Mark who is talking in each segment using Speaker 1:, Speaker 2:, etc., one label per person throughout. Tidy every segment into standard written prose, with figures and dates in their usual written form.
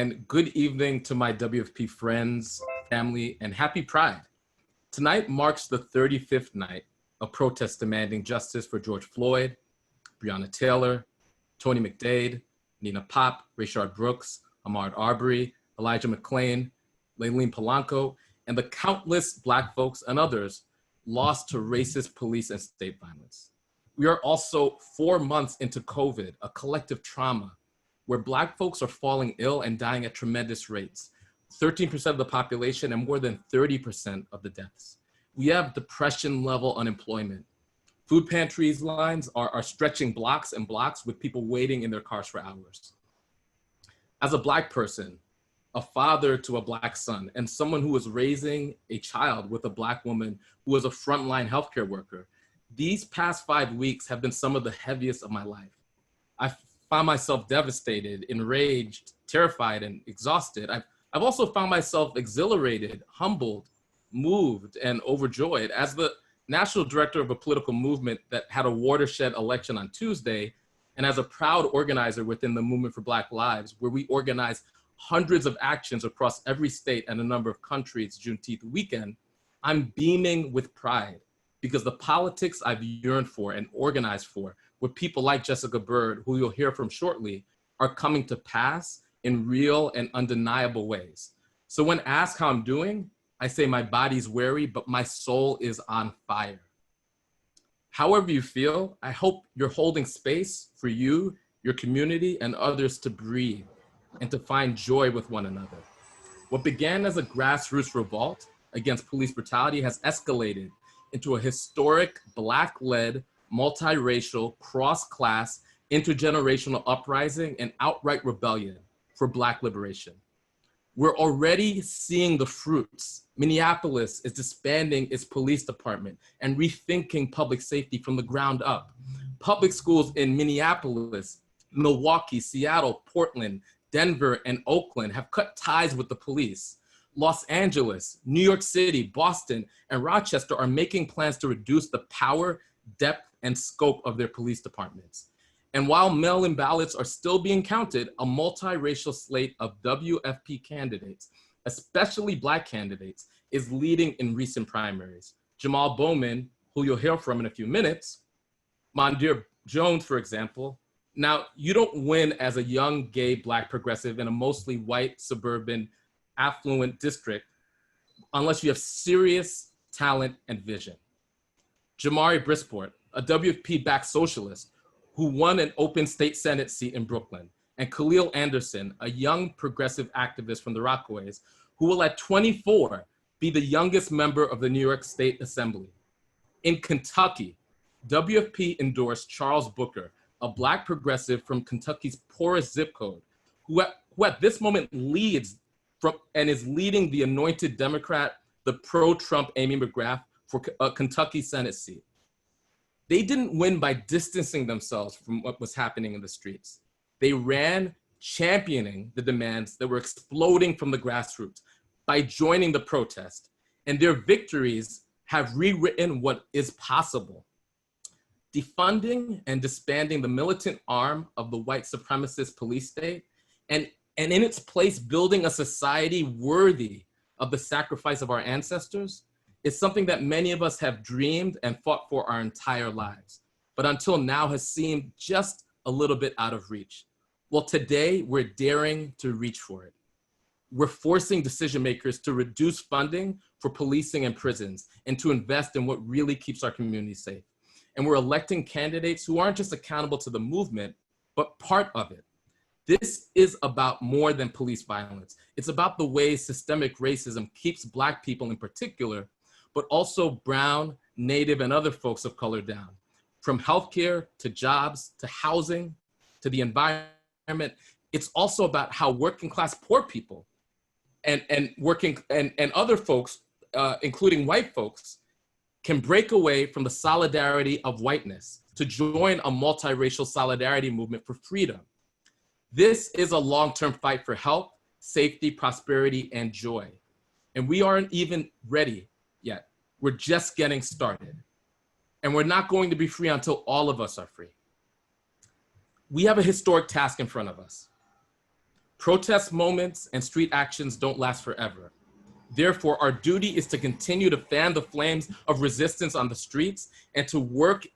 Speaker 1: And good evening to my WFP friends, family, and happy Pride. Tonight marks the 35th night of protests demanding justice for George Floyd, Breonna Taylor, Tony McDade, Nina Pop, Rayshard Brooks, Ahmaud Arbery, Elijah McClain, Layleen Polanco, and the countless Black folks and others lost to racist police and state violence. We are also 4 months into COVID, a collective trauma where Black folks are falling ill and dying at tremendous rates, 13% of the population and more than 30% of the deaths. We have depression-level unemployment. Food pantries lines are stretching blocks and blocks with people waiting in their cars for hours. As a Black person, a father to a Black son, and someone who is raising a child with a Black woman who is a frontline healthcare worker, these past 5 weeks have been some of the heaviest of my life. I found myself devastated, enraged, terrified, and exhausted. I've also found myself exhilarated, humbled, moved, and overjoyed. As the national director of a political movement that had a watershed election on Tuesday, and as a proud organizer within the Movement for Black Lives, where we organize hundreds of actions across every state and a number of countries Juneteenth weekend, I'm beaming with pride because the politics I've yearned for and organized for with people like Jessica Bird, who you'll hear from shortly, are coming to pass in real and undeniable ways. So when asked how I'm doing, I say my body's weary, but my soul is on fire. However you feel, I hope you're holding space for you, your community, and others to breathe and to find joy with one another. What began as a grassroots revolt against police brutality has escalated into a historic Black-led, multiracial, cross-class, intergenerational uprising and outright rebellion for Black liberation. We're already seeing the fruits. Minneapolis is disbanding its police department and rethinking public safety from the ground up. Public schools in Minneapolis, Milwaukee, Seattle, Portland, Denver, and Oakland have cut ties with the police. Los Angeles, New York City, Boston, and Rochester are making plans to reduce the power, depth, and scope of their police departments. And while mail-in ballots are still being counted, a multiracial slate of WFP candidates, especially Black candidates, is leading in recent primaries. Jamaal Bowman, who you'll hear from in a few minutes, Mondir Jones, for example. Now, you don't win as a young, gay, Black progressive in a mostly white, suburban, affluent district unless you have serious talent and vision. Jamari Brisport, a WFP-backed socialist who won an open state Senate seat in Brooklyn, and Khalil Anderson, a young progressive activist from the Rockaways, who will at 24 be the youngest member of the New York State Assembly. In Kentucky, WFP endorsed Charles Booker, a Black progressive from Kentucky's poorest zip code, who at this moment leads and is leading the anointed Democrat, the pro-Trump Amy McGrath, for a Kentucky Senate seat. They didn't win by distancing themselves from what was happening in the streets. They ran championing the demands that were exploding from the grassroots by joining the protest, and their victories have rewritten what is possible. Defunding and disbanding the militant arm of the white supremacist police state, and in its place, building a society worthy of the sacrifice of our ancestors is something that many of us have dreamed and fought for our entire lives, but until now has seemed just a little bit out of reach. Well, today we're daring to reach for it. We're forcing decision makers to reduce funding for policing and prisons and to invest in what really keeps our communities safe. And we're electing candidates who aren't just accountable to the movement, but part of it. This is about more than police violence. It's about the ways systemic racism keeps Black people in particular, but also brown, Native, and other folks of color down. From healthcare to jobs, to housing, to the environment. It's also about how working class poor people and other folks, including white folks, can break away from the solidarity of whiteness to join a multiracial solidarity movement for freedom. This is a long-term fight for health, safety, prosperity, and joy. And we aren't even ready yet. We're just getting started. And we're not going to be free until all of us are free. We have a historic task in front of us. Protest moments and street actions don't last forever. Therefore, our duty is to continue to fan the flames of resistance on the streets and to work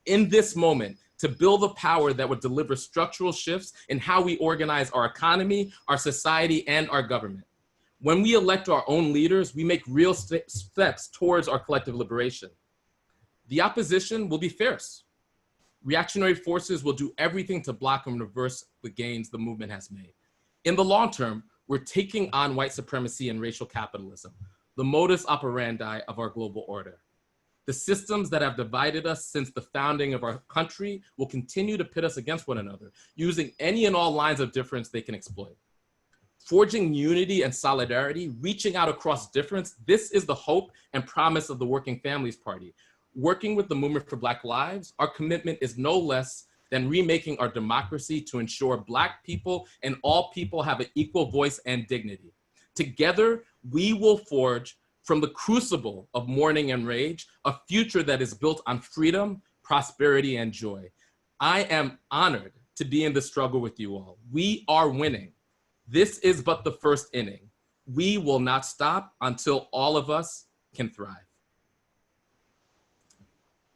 Speaker 1: in this moment to build the power that would deliver structural shifts in how we organize our economy, our society, and our government. When we elect our own leaders, we make real steps towards our collective liberation. The opposition will be fierce. Reactionary forces will do everything to block and reverse the gains the movement has made. In the long term, we're taking on white supremacy and racial capitalism, the modus operandi of our global order. The systems that have divided us since the founding of our country will continue to pit us against one another, using any and all lines of difference they can exploit. Forging unity and solidarity, reaching out across difference, this is the hope and promise of the Working Families Party. Working with the Movement for Black Lives, our commitment is no less than remaking our democracy to ensure Black people and all people have an equal voice and dignity. Together, we will forge from the crucible of mourning and rage, a future that is built on freedom, prosperity, and joy. I am honored to be in the struggle with you all. We are winning. This is but the first inning. We will not stop until all of us can thrive.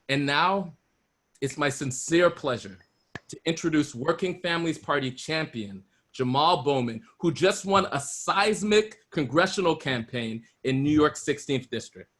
Speaker 1: And now, it's my sincere pleasure to introduce Working Families Party champion, Jamaal Bowman, who just won a seismic congressional campaign in New York's 16th district.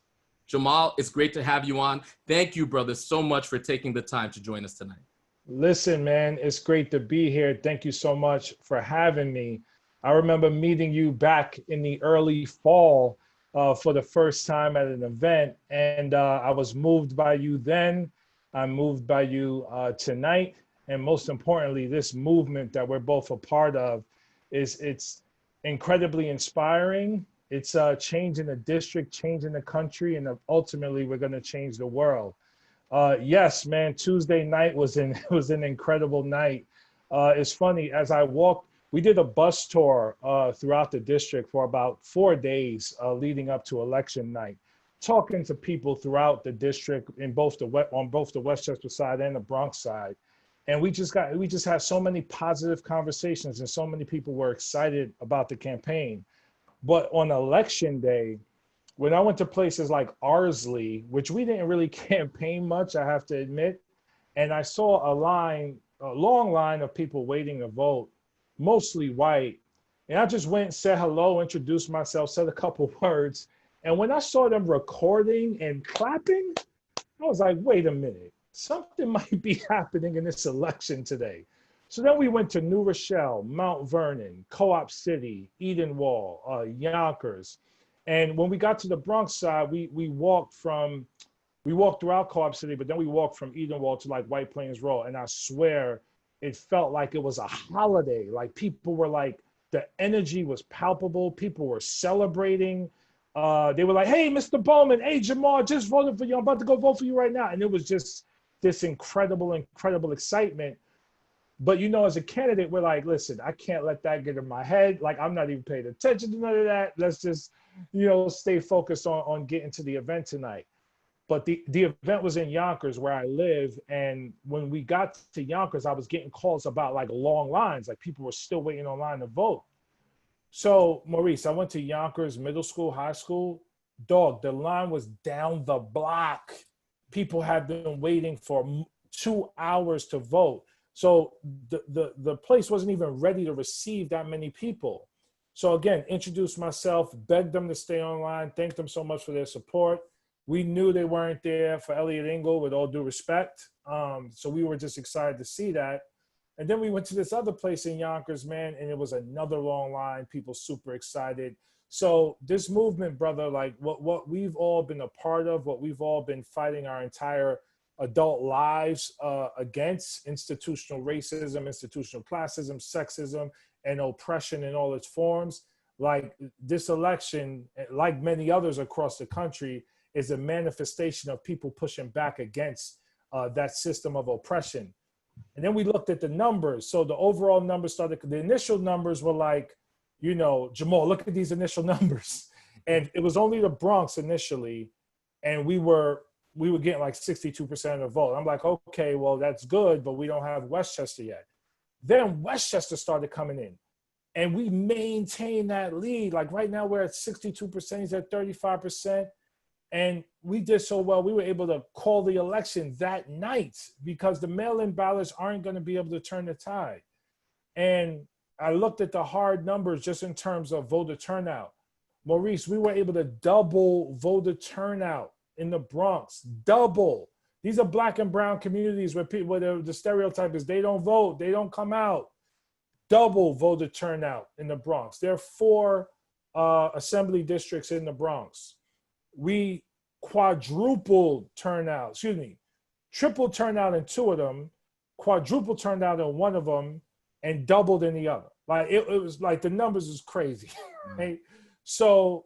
Speaker 1: Jamaal, it's great to have you on. Thank you, brother, so much for taking the time to join us tonight.
Speaker 2: Listen, man, it's great to be here. Thank you so much for having me. I remember meeting you back in the early fall for the first time at an event, and I was moved by you then. I'm moved by you tonight. And most importantly, this movement that we're both a part of it's incredibly inspiring. It's changing the district, changing the country, and ultimately we're going to change the world. Yes, man, Tuesday night was an incredible night. It's funny, as I walked, we did a bus tour throughout the district for about 4 days leading up to election night, talking to people throughout the district on both the Westchester side and the Bronx side. And we just had so many positive conversations, and so many people were excited about the campaign. But on election day, when I went to places like Arsley, which we didn't really campaign much, I have to admit, and I saw a long line of people waiting to vote, mostly white. And I just went and said hello, introduced myself, said a couple words. And when I saw them recording and clapping, I was like, wait a minute. Something might be happening in this election today. So then we went to New Rochelle, Mount Vernon, Co-op City, Edenwall, Yonkers. And when we got to the Bronx side, we walked throughout Co-op City, but then we walked from Edenwall to like White Plains Road. And I swear it felt like it was a holiday. Like people were like, the energy was palpable. People were celebrating. They were like, hey, Mr. Bowman, hey, Jamaal, just voted for you. I'm about to go vote for you right now. And it was just this incredible excitement. But, you know, as a candidate, we're like, listen, I can't let that get in my head. Like, I'm not even paying attention to none of that. Let's just, you know, stay focused on getting to the event tonight. But the event was in Yonkers, where I live. And when we got to Yonkers, I was getting calls about like long lines, like people were still waiting online to vote. So, Maurice, I went to Yonkers Middle School, high school. Dog, the line was down the block. People had been waiting for 2 hours to vote. So the place wasn't even ready to receive that many people. So again, introduced myself, begged them to stay online, thanked them so much for their support. We knew they weren't there for Elliot Engel, with all due respect. So we were just excited to see that. And then we went to this other place in Yonkers, man, and it was another long line, people super excited. So this movement, brother, like what we've all been a part of, what we've all been fighting our entire adult lives against, institutional racism, institutional classism, sexism, and oppression in all its forms. Like this election, like many others across the country, is a manifestation of people pushing back against that system of oppression. And then we looked at the numbers. So the overall numbers the initial numbers were like, you know, Jamaal, look at these initial numbers. And it was only the Bronx initially. And we were getting like 62% of the vote. I'm like, okay, well, that's good, but we don't have Westchester yet. Then Westchester started coming in. And we maintain that lead. Like right now we're at 62%, he's at 35%. And we did so well, we were able to call the election that night because the mail-in ballots aren't going to be able to turn the tide. And I looked at the hard numbers just in terms of voter turnout. Maurice, we were able to double voter turnout in the Bronx, double. These are Black and brown communities where people, where the stereotype is they don't vote, they don't come out. Double voter turnout in the Bronx. There are 4 assembly districts in the Bronx. We quadrupled turnout, triple turnout in 2 of them, quadruple turnout in 1 of them, and doubled in the other. Like it was like the numbers is crazy. Right? So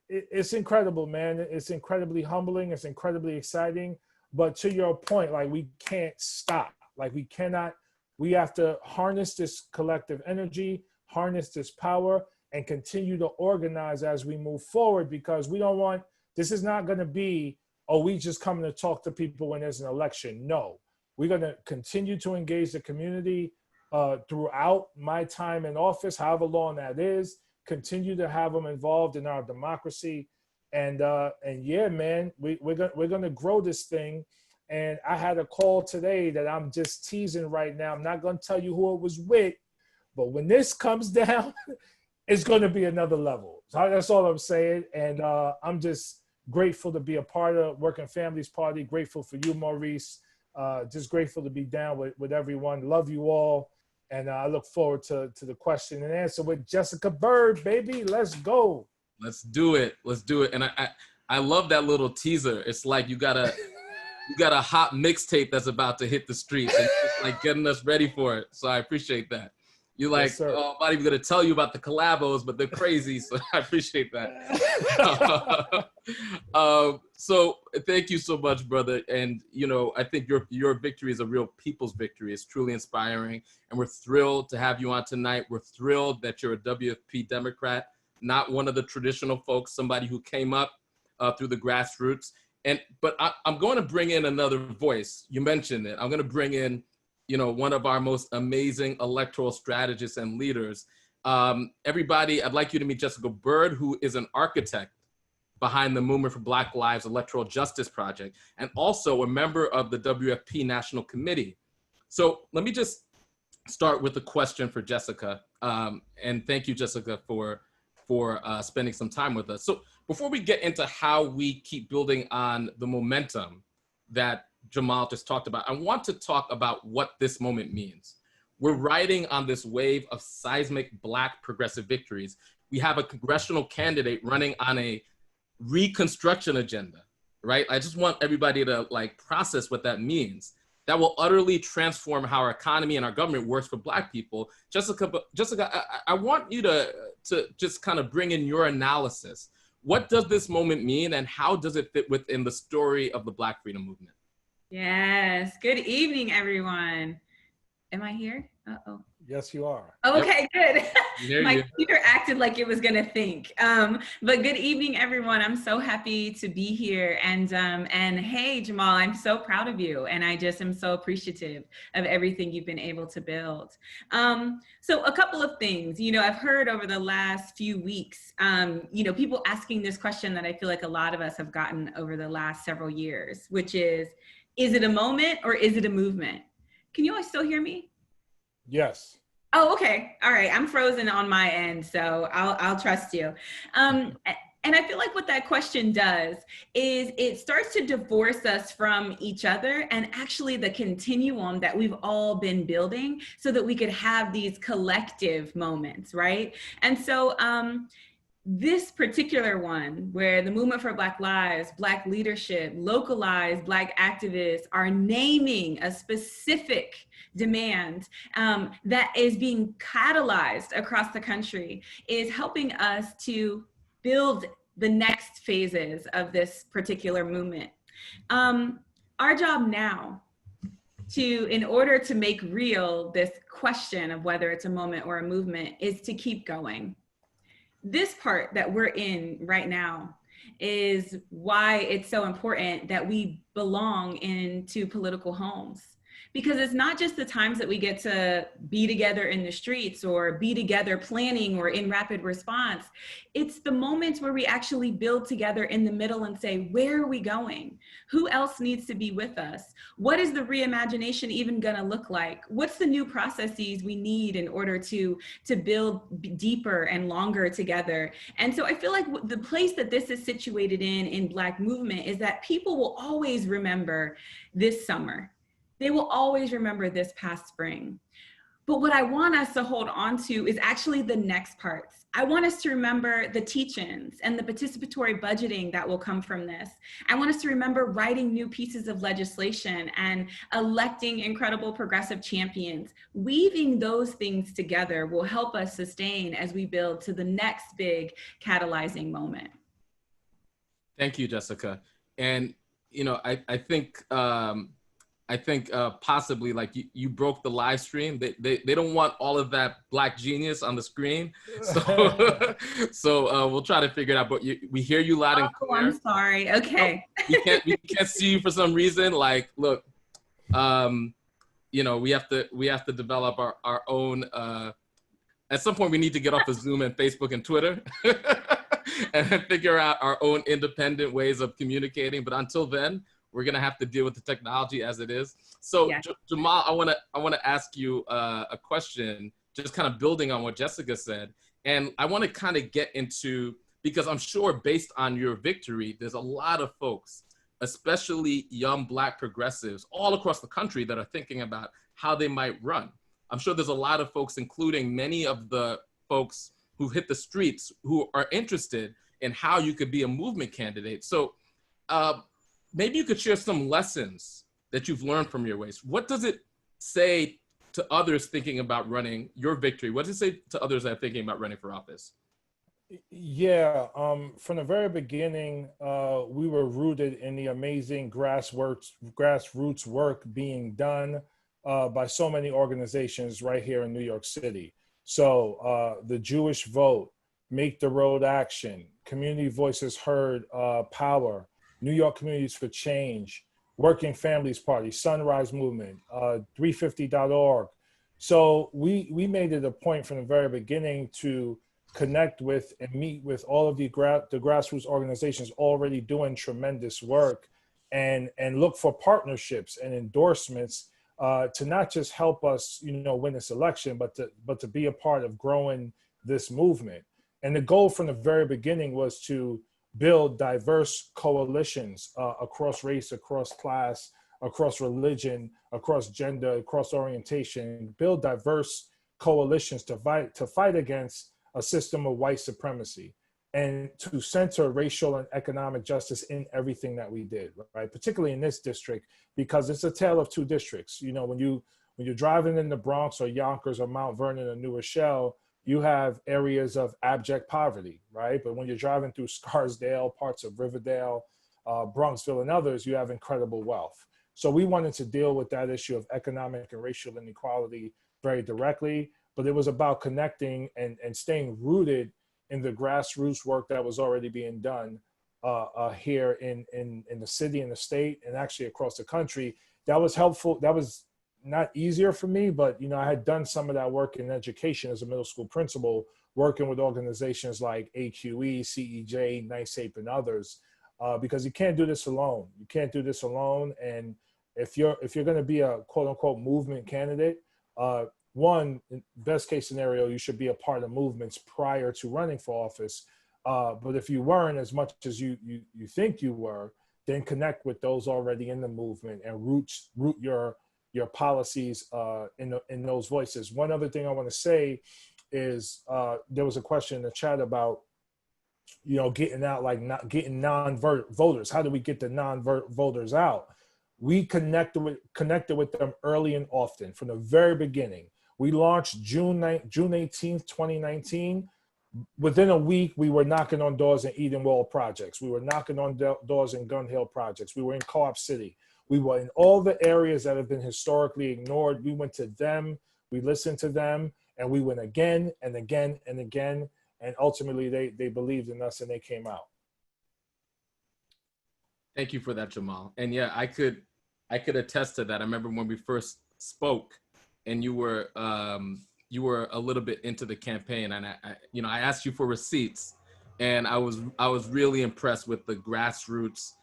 Speaker 2: it's incredible, man. It's incredibly humbling. It's incredibly exciting. But to your point, like we can't stop. Like we have to harness this collective energy, harness this power, and continue to organize as we move forward, because we don't want, this is not going to be, oh, we just come to talk to people when there's an election. No, we're going to continue to engage the community throughout my time in office, however long that is, continue to have them involved in our democracy. And yeah, man, we're going to grow this thing. And I had a call today that I'm just teasing right now. I'm not going to tell you who it was with, but when this comes down, it's going to be another level. So that's all I'm saying. And I'm just grateful to be a part of Working Families Party. Grateful for you, Maurice. Just grateful to be down with everyone. Love you all. And I look forward to the question and answer with Jessica Bird, baby. Let's go.
Speaker 1: Let's do it. Let's do it. And I love that little teaser. It's like you got a hot mixtape that's about to hit the streets and just like getting us ready for it. So I appreciate that. You're like,
Speaker 2: Yes,
Speaker 1: oh, I'm not even gonna tell you about the collabos, but they're crazy. So I appreciate that. So thank you so much, brother. And I think your victory is a real people's victory. It's truly inspiring. And we're thrilled to have you on tonight. We're thrilled that you're a WFP Democrat, not one of the traditional folks, somebody who came up through the grassroots. But I'm going to bring in another voice. You mentioned it. I'm going to bring in, one of our most amazing electoral strategists and leaders. Everybody, I'd like you to meet Jessica Bird, who is an architect behind the Movement for Black Lives Electoral Justice Project, and also a member of the WFP National Committee. So let me just start with a question for Jessica. And thank you, Jessica, for spending some time with us. So before we get into how we keep building on the momentum that Jamaal just talked about, I want to talk about what this moment means. We're riding on this wave of seismic Black progressive victories. We have a congressional candidate running on a reconstruction agenda, right? I just want everybody to process what that means. That will utterly transform how our economy and our government works for Black people. Jessica, I want you to just kind of bring in your analysis. What does this moment mean, and how does it fit within the story of the Black freedom movement?
Speaker 3: Yes. Good evening, everyone. Am I here? Uh-oh.
Speaker 2: Yes, you are.
Speaker 3: Okay, good. My
Speaker 1: you.
Speaker 3: computer acted like it was gonna think. But good evening, everyone. I'm so happy to be here. And hey, Jamaal, I'm so proud of you. And I just am so appreciative of everything you've been able to build. So a couple of things, I've heard over the last few weeks, people asking this question that I feel like a lot of us have gotten over the last several years, which is it a moment or is it a movement? Can you all still hear me?
Speaker 2: Yes.
Speaker 3: Oh, okay. All right. I'm frozen on my end, so I'll trust you. And I feel like what that question does is it starts to divorce us from each other and actually the continuum that we've all been building so that we could have these collective moments, right? And so this particular one, where the Movement for Black Lives, Black leadership, localized Black activists are naming a specific demand that is being catalyzed across the country, is helping us to build the next phases of this particular movement. Our job now, in order to make real this question of whether it's a moment or a movement, is to keep going. This part that we're in right now is why it's so important that we belong into political homes. because it's not just the times that we get to be together in the streets or be together planning or in rapid response. It's the moments where we actually build together in the middle and say, where are we going? Who else needs to be with us? What is the reimagination even gonna look like? What's the new processes we need in order to build deeper and longer together? And so I feel like the place that this is situated in Black movement is that people will always remember this summer. They will always remember this past spring. But what I want us to hold on to is actually the next parts. I want us to remember the teach-ins and the participatory budgeting that will come from this. I want us to remember writing new pieces of legislation and electing incredible progressive champions. Weaving those things together will help us sustain as we build to the next big catalyzing moment.
Speaker 1: Thank you, Jessica. And, you know, I think possibly like you broke the live stream. They don't want all of that Black genius on the screen. So, so we'll try to figure it out, but we hear you loud and clear.
Speaker 3: I'm sorry, okay.
Speaker 1: We can't see you for some reason. Like, look, you know, we have to develop our own, at some point we need to get off of Zoom and Facebook and Twitter and figure out our own independent ways of communicating. But until then, we're gonna have to deal with the technology as it is. So yeah. Jamaal, I wanna ask you a question, just kind of building on what Jessica said. And I wanna kind of get into, because I'm sure based on your victory, there's a lot of folks, especially young Black progressives all across the country that are thinking about how they might run. I'm sure there's a lot of folks, including many of the folks who hit the streets, who are interested in how you could be a movement candidate. So maybe you could share some lessons that you've learned from your ways. What does it say to others thinking about running your victory? What does it say to others that are thinking about running for office?
Speaker 2: Yeah, from the very beginning, we were rooted in the amazing grassroots work being done by so many organizations right here in New York City. So the Jewish Vote, Make the Road Action, Community Voices Heard, Power, New York Communities for Change, Working Families Party, Sunrise Movement, 350.org. So we made it a point from the very beginning to connect with and meet with all of the grassroots organizations already doing tremendous work, and look for partnerships and endorsements to not just help us, you know, win this election, but to be a part of growing this movement. And the goal from the very beginning was to build diverse coalitions across race, across class, across religion, across gender, across orientation, build diverse coalitions to fight against a system of white supremacy, and to center racial and economic justice in everything that we did, right? Particularly in this district, because it's a tale of two districts. You know, when you're driving in the Bronx or Yonkers or Mount Vernon or New Rochelle, you have areas of abject poverty, right? But when you're driving through Scarsdale, parts of Riverdale, Bronxville, and others, you have incredible wealth. So we wanted to deal with that issue of economic and racial inequality very directly, but it was about connecting and staying rooted in the grassroots work that was already being done here in the city and the state, and actually across the country. That was helpful. That was not easier for me, but you know, I had done some of that work in education as a middle school principal, working with organizations like AQE, CEJ, NICEAPE, and others, because you can't do this alone. You can't do this alone. And if you're going to be a quote unquote movement candidate, one, best case scenario, you should be a part of movements prior to running for office. But if you weren't, as much as you think you were, then connect with those already in the movement and root your policies in those voices. One other thing I want to say is there was a question in the chat about, you know, getting out, like not getting non-voters. How do we get the non-voters out? We connected with them early and often from the very beginning. We launched June 18th, 2019. Within a week, we were knocking on doors in Edenwald projects. We were knocking on doors in Gun Hill projects. We were in Co-op City. We were in all the areas that have been historically ignored. We went to them, we listened to them, and we went again and again and again. And ultimately, they believed in us and they came out.
Speaker 1: Thank you for that, Jamaal. And yeah, I could attest to that. I remember when we first spoke, and you were a little bit into the campaign, and I asked you for receipts, and I was really impressed with the grassroots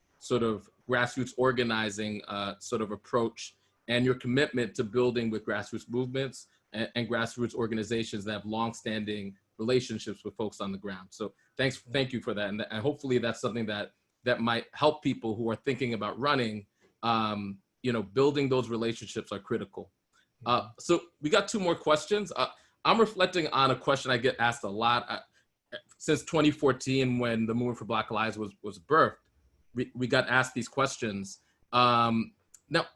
Speaker 1: organizing sort of approach, and your commitment to building with grassroots movements and grassroots organizations that have longstanding relationships with folks on the ground. So thank you for that, and hopefully that's something that might help people who are thinking about running. Building those relationships are critical. So we got two more questions. I'm reflecting on a question I get asked a lot since 2014, when the Movement for Black Lives was birthed. We got asked these questions. Now,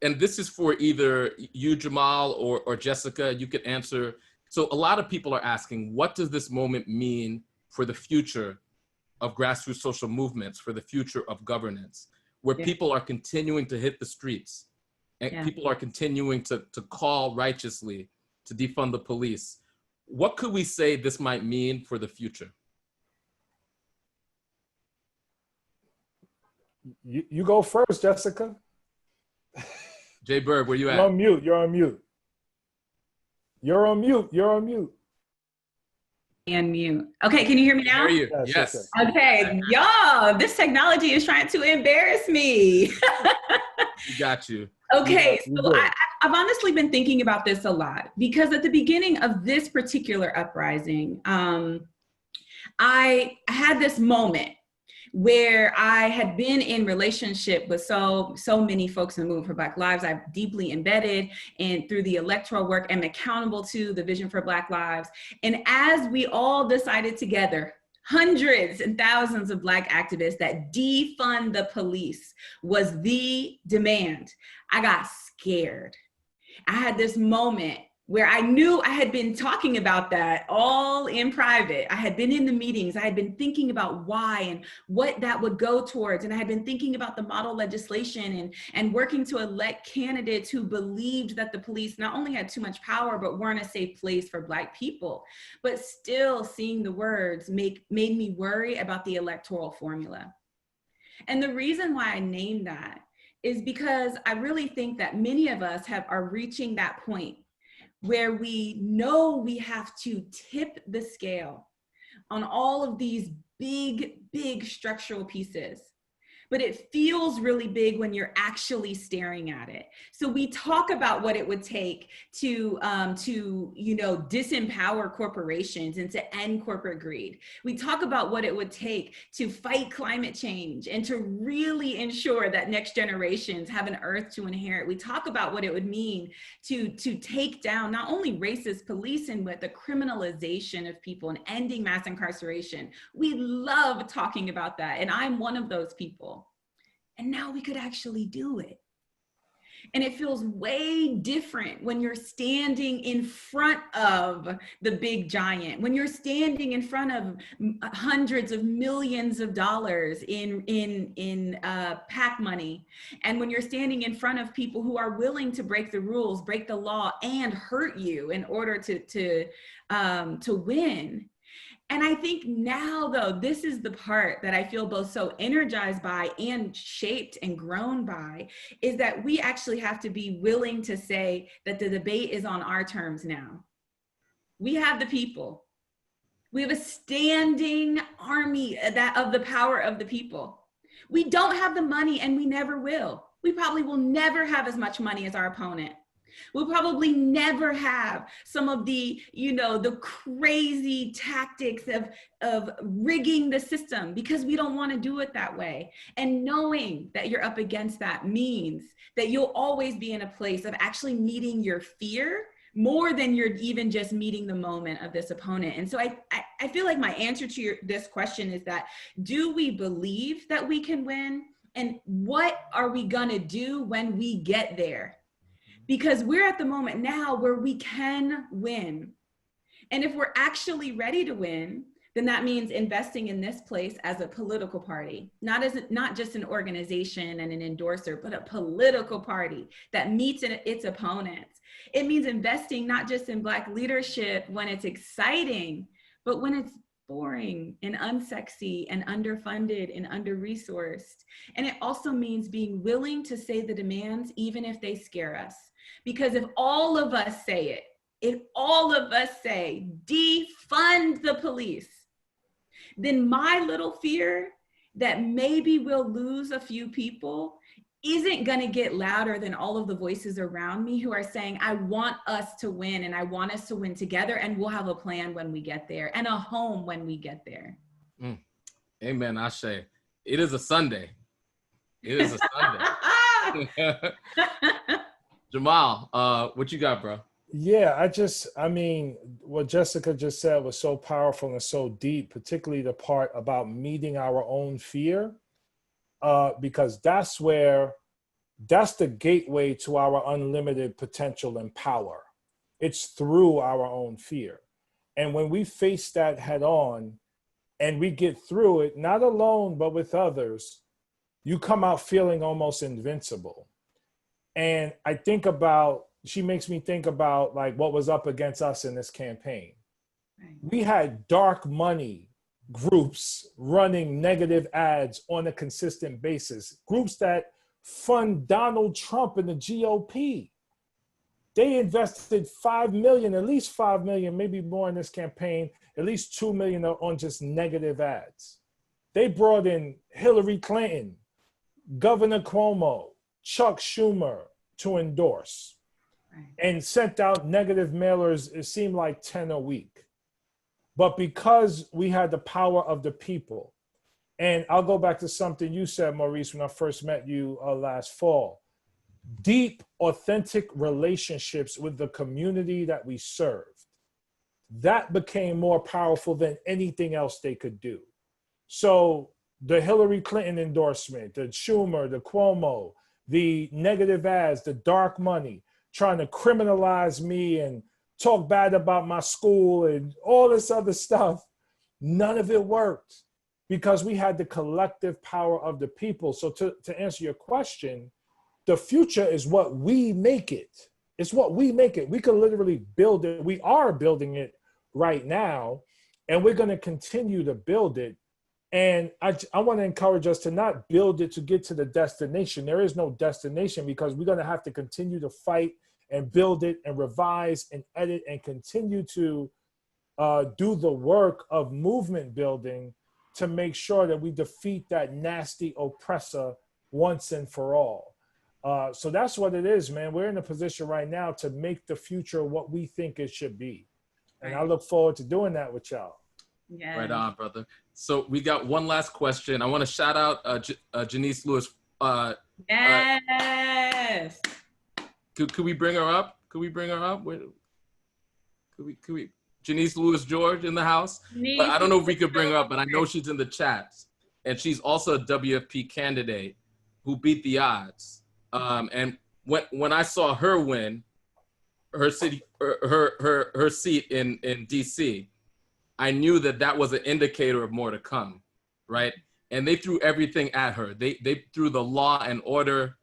Speaker 1: and this is for either you, Jamaal, or Jessica. You could answer. So a lot of people are asking, what does this moment mean for the future of grassroots social movements, for the future of governance, where people are continuing to hit the streets, and people are continuing to call righteously to defund the police? What could we say this might mean for the future?
Speaker 2: You go first, Jessica.
Speaker 1: Jay Berg, where you at?
Speaker 2: You're on mute. You're on mute. You're on mute. You're on mute.
Speaker 3: And mute. Okay, can you hear me now?
Speaker 1: Hear you. Yes.
Speaker 3: Okay, y'all, this technology is trying to embarrass me.
Speaker 1: We got you.
Speaker 3: Okay, so I've honestly been thinking about this a lot, because at the beginning of this particular uprising, I had this moment where I had been in relationship with so many folks in the Movement for Black Lives. I'm deeply embedded and through the electoral work, I'm accountable to the Vision for Black Lives. And as we all decided together, hundreds and thousands of Black activists, that defund the police was the demand, I got scared. I had this moment where I knew I had been talking about that all in private. I had been in the meetings. I had been thinking about why and what that would go towards. And I had been thinking about the model legislation and working to elect candidates who believed that the police not only had too much power, but weren't a safe place for Black people. But still seeing the words made me worry about the electoral formula. And the reason why I named that is because I really think that many of us are reaching that point where we know we have to tip the scale on all of these big structural pieces. But it feels really big when you're actually staring at it. So we talk about what it would take to disempower corporations and to end corporate greed. We talk about what it would take to fight climate change and to really ensure that next generations have an earth to inherit. We talk about what it would mean to take down not only racist policing, but the criminalization of people and ending mass incarceration. We love talking about that, and I'm one of those people. And now we could actually do it. And it feels way different when you're standing in front of the big giant, when you're standing in front of hundreds of millions of dollars in PAC money, and when you're standing in front of people who are willing to break the rules, break the law, and hurt you in order to win. And I think now, though, this is the part that I feel both so energized by and shaped and grown by, is that we actually have to be willing to say that the debate is on our terms now. We have the people. We have a standing army of the power of the people. We don't have the money, and we never will. We probably will never have as much money as our opponent. We'll probably never have some of the, the crazy tactics of rigging the system, because we don't want to do it that way. And knowing that you're up against that means that you'll always be in a place of actually meeting your fear more than you're even just meeting the moment of this opponent. And so I feel like my answer to this question is that, do we believe that we can win? And what are we gonna do when we get there? Because we're at the moment now where we can win. And if we're actually ready to win, then that means investing in this place as a political party, not just an organization and an endorser, but a political party that meets its opponents. It means investing not just in Black leadership when it's exciting, but when it's boring and unsexy and underfunded and under-resourced. And it also means being willing to say the demands, even if they scare us. Because if all of us say it, if all of us say, defund the police, then my little fear that maybe we'll lose a few people isn't going to get louder than all of the voices around me who are saying, I want us to win and I want us to win together, and we'll have a plan when we get there and a home when we get there.
Speaker 1: Amen, Ashe. It is a Sunday. It is a Sunday. Jamaal, what you got, bro?
Speaker 2: Yeah, I mean, what Jessica just said was so powerful and so deep, particularly the part about meeting our own fear, because that's the gateway to our unlimited potential and power. It's through our own fear. And when we face that head on and we get through it, not alone, but with others, you come out feeling almost invincible. And she makes me think about like what was up against us in this campaign. Right. We had dark money groups running negative ads on a consistent basis, groups that fund Donald Trump and the GOP. They invested $5 million, at least $5 million, maybe more in this campaign, at least $2 million on just negative ads. They brought in Hillary Clinton, Governor Cuomo, Chuck Schumer to endorse. And sent out negative mailers, it seemed like 10 a week. But because we had the power of the people, and I'll go back to something you said, Maurice, when I first met you last fall, deep, authentic relationships with the community that we served, that became more powerful than anything else they could do. So the Hillary Clinton endorsement, the Schumer, the Cuomo, the negative ads, the dark money, trying to criminalize me and talk bad about my school and all this other stuff, none of it worked because we had the collective power of the people. So to answer your question, the future is what we make it. It's what we make it. We can literally build it. We are building it right now, and we're going to continue to build it. And I want to encourage us to not build it to get to the destination. There is no destination because we're going to have to continue to fight and build it and revise and edit and continue to do the work of movement building to make sure that we defeat that nasty oppressor once and for all. So that's what it is, man. We're in a position right now to make the future what we think it should be. And I look forward to doing that with y'all.
Speaker 3: Yes.
Speaker 1: Right on, brother. So we got one last question. I want to shout out Janice Lewis.
Speaker 3: Yes.
Speaker 1: Could we bring her up? Could we bring her up? Could we? Janice Lewis George in the house. But I don't know if we could bring her up, but I know she's in the chats, and she's also a WFP candidate who beat the odds. And when I saw her win, her seat in DC, I knew that was an indicator of more to come, right? And they threw everything at her. They threw the law and order,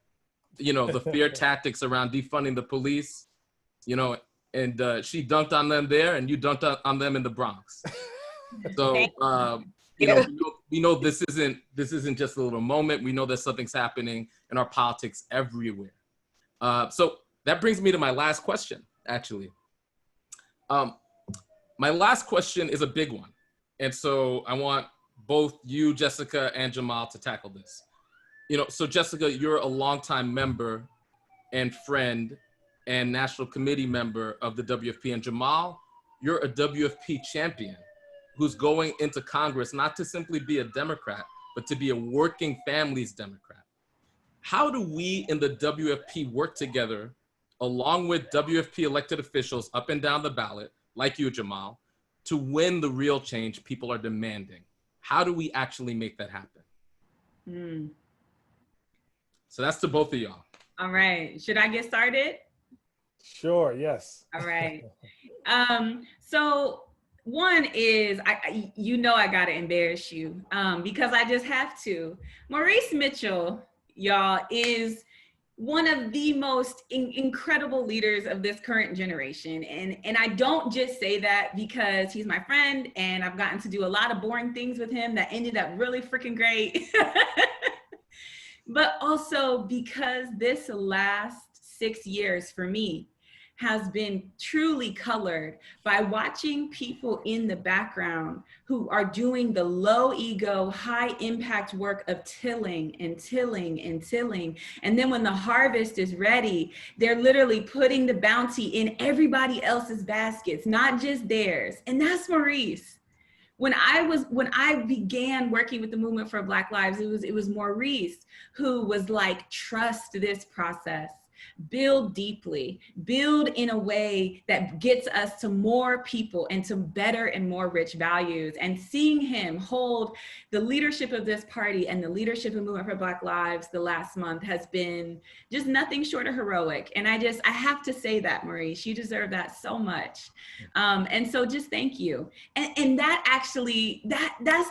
Speaker 1: the fear tactics around defunding the police, and she dunked on them there, and you dunked on them in the Bronx. So, we know this isn't just a little moment. We know that something's happening in our politics everywhere. So that brings me to my last question, actually. My last question is a big one. And so I want both you, Jessica, and Jamaal to tackle this. So Jessica, you're a longtime member and friend and national committee member of the WFP. And Jamaal, you're a WFP champion who's going into Congress not to simply be a Democrat, but to be a working families Democrat. How do we in the WFP work together along with WFP elected officials up and down the ballot, like you, Jamaal, to win the real change people are demanding? How do we actually make that happen? So that's to both of y'all.
Speaker 3: All right. Should I get started?
Speaker 2: Sure, yes.
Speaker 3: All right. So one is, I got to embarrass you because I just have to. Maurice Mitchell, y'all, is one of the most incredible leaders of this current generation. And I don't just say that because he's my friend and I've gotten to do a lot of boring things with him that ended up really freaking great. But also because this last 6 years for me has been truly colored by watching people in the background who are doing the low ego, high impact work of tilling and tilling and tilling. And then when the harvest is ready, they're literally putting the bounty in everybody else's baskets, not just theirs. And that's Maurice. When I began working with the Movement for Black Lives, it was Maurice who was like, trust this process. Build deeply, build in a way that gets us to more people and to better and more rich values. And seeing him hold the leadership of this party and the leadership of Movement for Black Lives the last month has been just nothing short of heroic. And I have to say that, Maurice, you deserve that so much. And so just thank you. And that actually, that's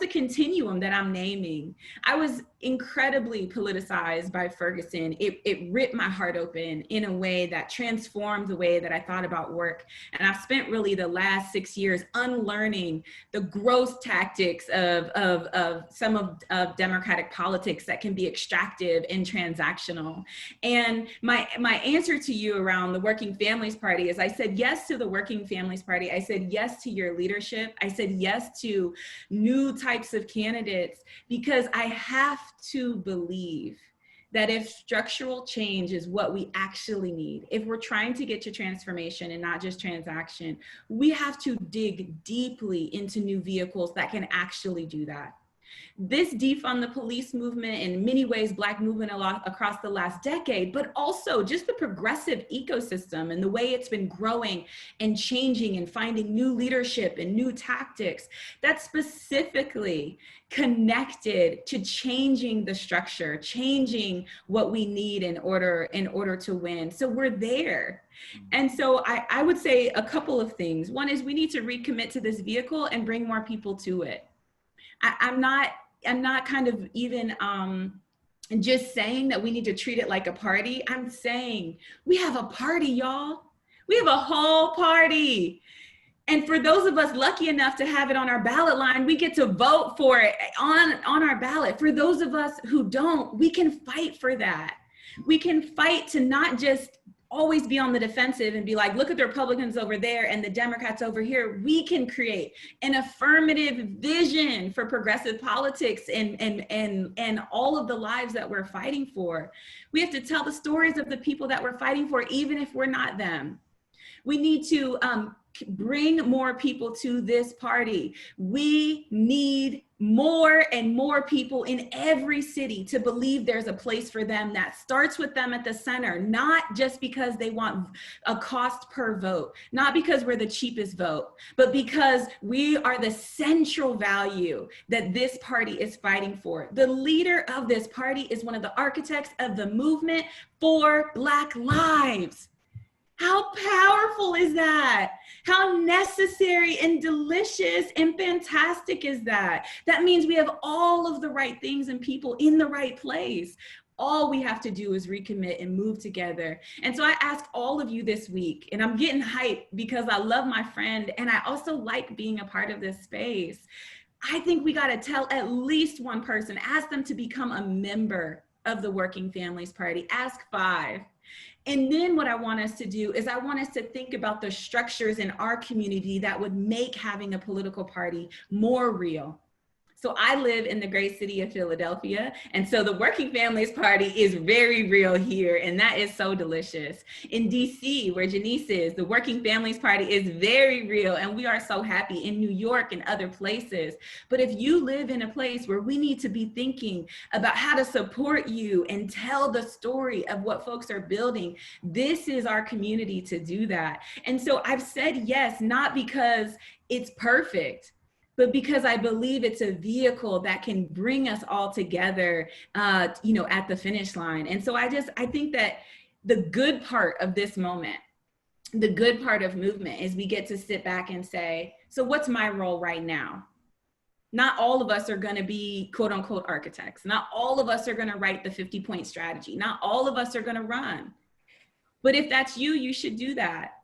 Speaker 3: the continuum that I'm naming. I was incredibly politicized by Ferguson. It ripped my heart open in a way that transformed the way that I thought about work. And I've spent really the last 6 years unlearning the gross tactics of some of democratic politics that can be extractive and transactional. And my answer to you around the Working Families Party is I said yes to the Working Families Party. I said yes to your leadership. I said yes to new types of candidates because I have to believe that if structural change is what we actually need, if we're trying to get to transformation and not just transaction, we have to dig deeply into new vehicles that can actually do that. This defund the police movement, in many ways, Black movement across the last decade, but also just the progressive ecosystem and the way it's been growing and changing and finding new leadership and new tactics that's specifically connected to changing the structure, changing what we need in order to win. So we're there. And so I would say a couple of things. One is we need to recommit to this vehicle and bring more people to it. I'm not kind of even just saying that we need to treat it like a party. I'm saying we have a party, y'all. We have a whole party. And for those of us lucky enough to have it on our ballot line, we get to vote for it on our ballot. For those of us who don't, we can fight for that. We can fight to not just always be on the defensive and be like, look at the Republicans over there and the Democrats over here. We can create an affirmative vision for progressive politics and all of the lives that we're fighting for. We have to tell the stories of the people that we're fighting for, even if we're not them. We need to bring more people to this party. We need more and more people in every city to believe there's a place for them that starts with them at the center, not just because they want a cost per vote, not because we're the cheapest vote, but because we are the central value that this party is fighting for. The leader of this party is one of the architects of the movement for Black lives. How powerful is that? How necessary and delicious and fantastic is that? That means we have all of the right things and people in the right place. All we have to do is recommit and move together. And so I ask all of you this week, and I'm getting hyped because I love my friend and I also like being a part of this space. I think we got to tell at least one person, ask them to become a member of the Working Families Party. Ask 5. And then what I want us to do is I want us to think about the structures in our community that would make having a political party more real. So I live in the great city of Philadelphia. And so the Working Families Party is very real here. And that is so delicious. In DC, where Janice is, the Working Families Party is very real. And we are so happy in New York and other places. But if you live in a place where we need to be thinking about how to support you and tell the story of what folks are building, this is our community to do that. And so I've said yes, not because it's perfect, but because I believe it's a vehicle that can bring us all together, at the finish line. And so I think that the good part of this moment, the good part of movement is we get to sit back and say, so what's my role right now? Not all of us are going to be quote unquote architects. Not all of us are going to write the 50-point strategy. Not all of us are going to run. But if that's you, you should do that.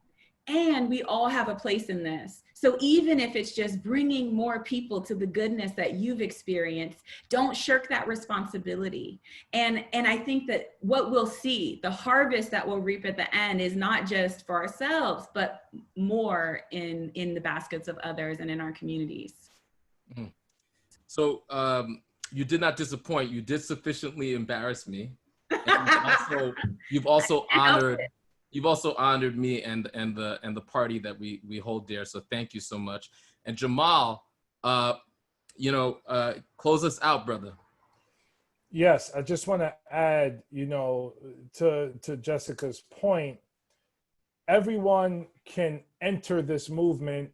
Speaker 3: And we all have a place in this. So even if it's just bringing more people to the goodness that you've experienced, don't shirk that responsibility. And I think that what we'll see, the harvest that we'll reap at the end, is not just for ourselves, but more in the baskets of others and in our communities.
Speaker 1: Mm-hmm. So you did not disappoint. You did sufficiently embarrass me. And you've also honored me and the party that we hold dear. So thank you so much. And Jamaal, close us out, brother.
Speaker 2: Yes, I just want to add, to Jessica's point, everyone can enter this movement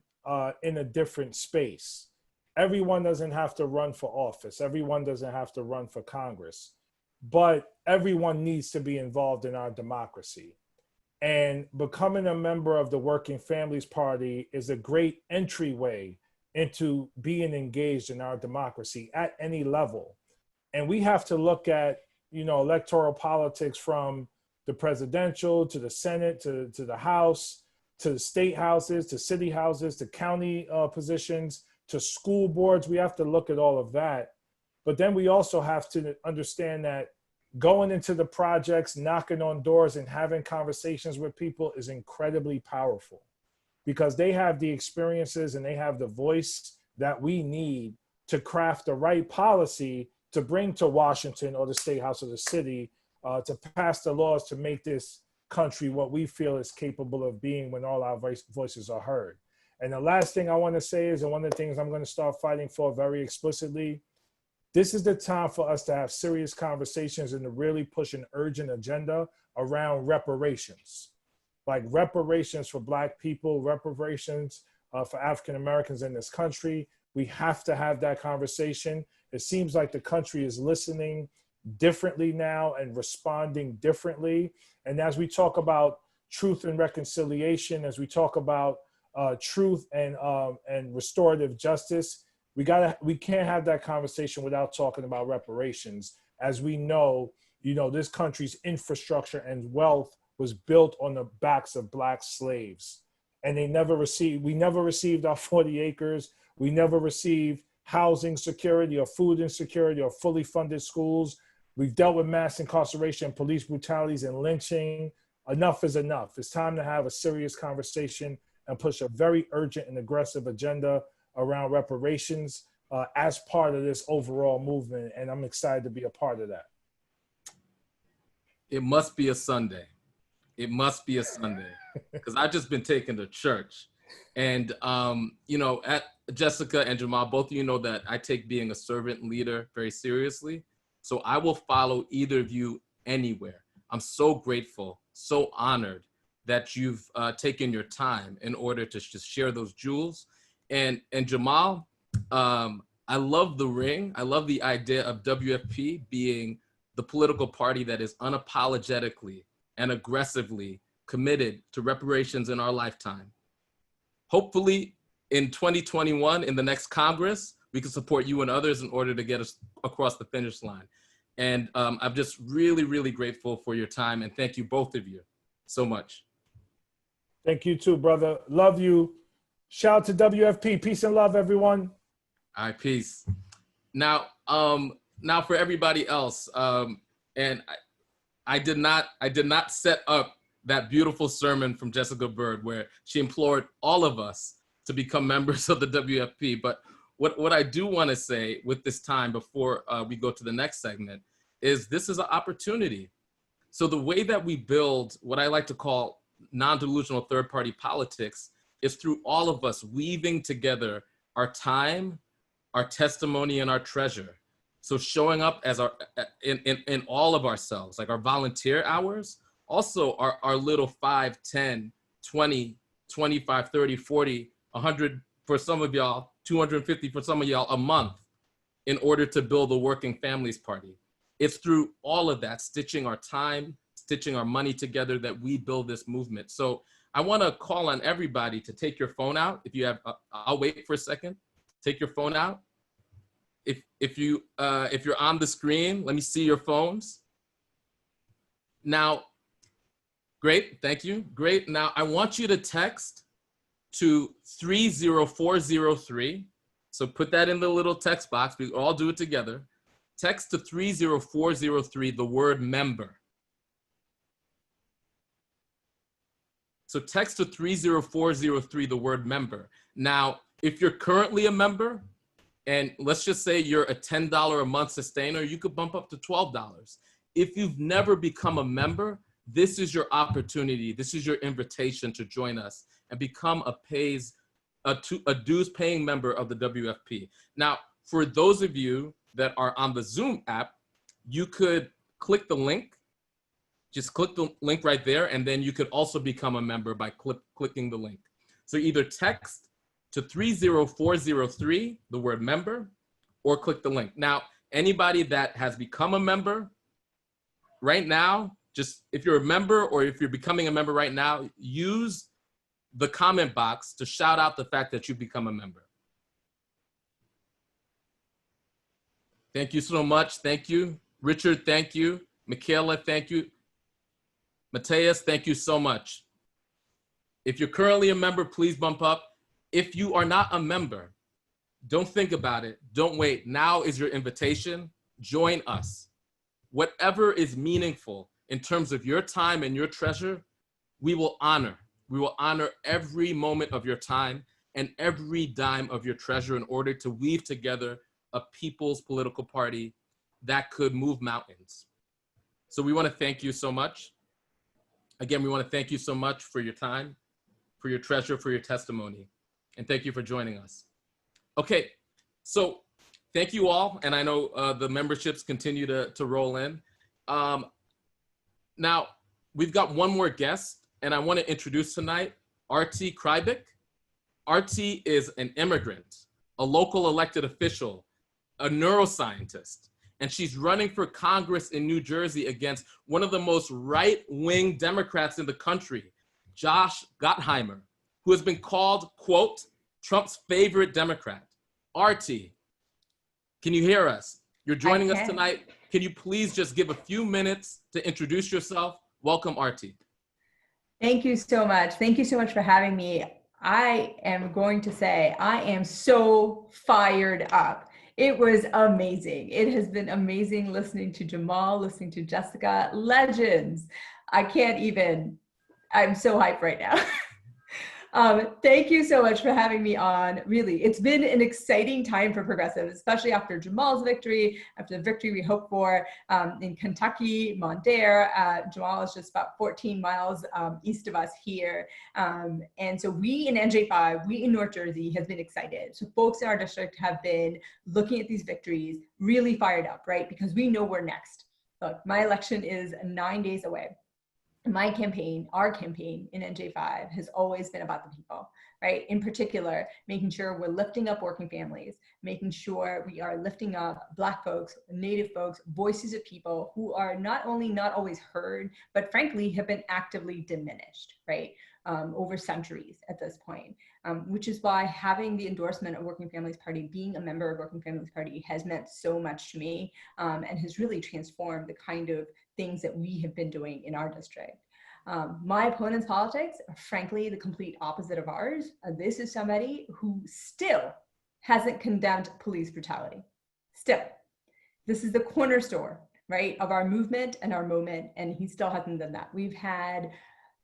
Speaker 2: in a different space. Everyone doesn't have to run for office. Everyone doesn't have to run for Congress, but everyone needs to be involved in our democracy. And becoming a member of the Working Families Party is a great entryway into being engaged in our democracy at any level. And we have to look at, electoral politics from the presidential to the Senate, to the House, to the state houses, to city houses, to county positions, to school boards. We have to look at all of that. But then we also have to understand that going into the projects, knocking on doors and having conversations with people is incredibly powerful, because they have the experiences and they have the voice that we need to craft the right policy to bring to Washington or the state house or the city to pass the laws to make this country what we feel is capable of being when all our voices are heard. And the last thing I want to say is, and one of the things I'm going to start fighting for very explicitly, this is the time for us to have serious conversations and to really push an urgent agenda around reparations, like reparations for Black people, reparations for African Americans in this country. We have to have that conversation. It seems like the country is listening differently now and responding differently. And as we talk about truth and reconciliation, as we talk about truth and restorative justice, we can't have that conversation without talking about reparations. As we know, this country's infrastructure and wealth was built on the backs of Black slaves, and we never received our 40 acres. We never received housing security or food insecurity or fully funded schools. We've dealt with mass incarceration, police brutalities, and lynching. Enough is enough. It's time to have a serious conversation and push a very urgent and aggressive agenda around reparations as part of this overall movement. And I'm excited to be a part of that.
Speaker 1: It must be a Sunday. It must be a Sunday, because I've just been taken to church. And, at Jessica and Jamaal, both of you know that I take being a servant leader very seriously. So I will follow either of you anywhere. I'm so grateful, so honored that you've taken your time in order to just share those jewels. And Jamaal, I love the ring. I love the idea of WFP being the political party that is unapologetically and aggressively committed to reparations in our lifetime. Hopefully in 2021, in the next Congress, we can support you and others in order to get us across the finish line. And I'm just really, really grateful for your time. And thank you, both of you, so much.
Speaker 2: Thank you too, brother. Love you. Shout out to WFP. Peace and love, everyone.
Speaker 1: All right, peace. Now for everybody else, and I did not set up that beautiful sermon from Jessica Bird where she implored all of us to become members of the WFP. But what I do want to say with this time before we go to the next segment is this is an opportunity. So the way that we build what I like to call non-delusional third-party politics is through all of us weaving together our time, our testimony, and our treasure. So showing up as in all of ourselves, like our volunteer hours, also our little 5, 10, 20, 25, 30, 40, 100 for some of y'all, 250 for some of y'all a month in order to build a Working Families Party. It's through all of that, stitching our time, stitching our money together, that we build this movement. So I want to call on everybody to take your phone out. If you have, I'll wait for a second. Take your phone out if you're on the screen, let me see your phones. Now, great, thank you. Great. Now I want you to text to 30403. So put that in the little text box. We all do it together. Text to 30403 the word member. So text to 30403 the word member. Now, if you're currently a member, and let's just say you're a $10 a month sustainer, you could bump up to $12. If you've never become a member, this is your opportunity. This is your invitation to join us and become a dues paying member of the WFP. Now, for those of you that are on the Zoom app, you could click the link. Just click the link right there, and then you could also become a member by clicking the link. So either text to 30403, the word member, or click the link. Now, anybody that has become a member right now, just if you're a member or if you're becoming a member right now, use the comment box to shout out the fact that you've become a member. Thank you so much. Thank you. Richard, thank you. Michaela, thank you. Mateus, thank you so much. If you're currently a member, please bump up. If you are not a member, don't think about it. Don't wait. Now is your invitation. Join us. Whatever is meaningful in terms of your time and your treasure, we will honor. We will honor every moment of your time and every dime of your treasure in order to weave together a people's political party that could move mountains. So we want to thank you so much. Again, we want to thank you so much for your time, for your treasure, for your testimony, and thank you for joining us. Okay, so thank you all, and I know the memberships continue to roll in. Now, we've got one more guest, and I want to introduce tonight Artie Creek. Artie is an immigrant, a local elected official, a neuroscientist, and she's running for Congress in New Jersey against one of the most right-wing Democrats in the country, Josh Gottheimer, who has been called, quote, Trump's favorite Democrat. Artie, can you hear us? You're joining us tonight. Can you please just give a few minutes to introduce yourself? Welcome, Artie.
Speaker 4: Thank you so much. Thank you so much for having me. I am going to say I am so fired up. It was amazing. It has been amazing listening to Jamaal, listening to Jessica, legends. I'm so hyped right now. Thank you so much for having me on. Really, it's been an exciting time for progressives, especially after Jamaal's victory, after the victory we hope for in Kentucky, Mondaire. Jamaal is just about 14 miles east of us here. And so we in NJ5, we in North Jersey have been excited. So folks in our district have been looking at these victories, really fired up, right? Because we know we're next. Look, my election is 9 days away. My campaign, our campaign in NJ5 has always been about the people, right? In particular, making sure we're lifting up working families, making sure we are lifting up Black folks, Native folks, voices of people who are not only not always heard, but frankly have been actively diminished, right? Over centuries at this point, which is why having the endorsement of Working Families Party, being a member of Working Families Party has meant so much to me and has really transformed the kind of things that we have been doing in our district. My opponent's politics are frankly the complete opposite of ours. This is somebody who still hasn't condemned police brutality. Still, this is the cornerstone, right, of our movement and our moment, and he still hasn't done that. We've had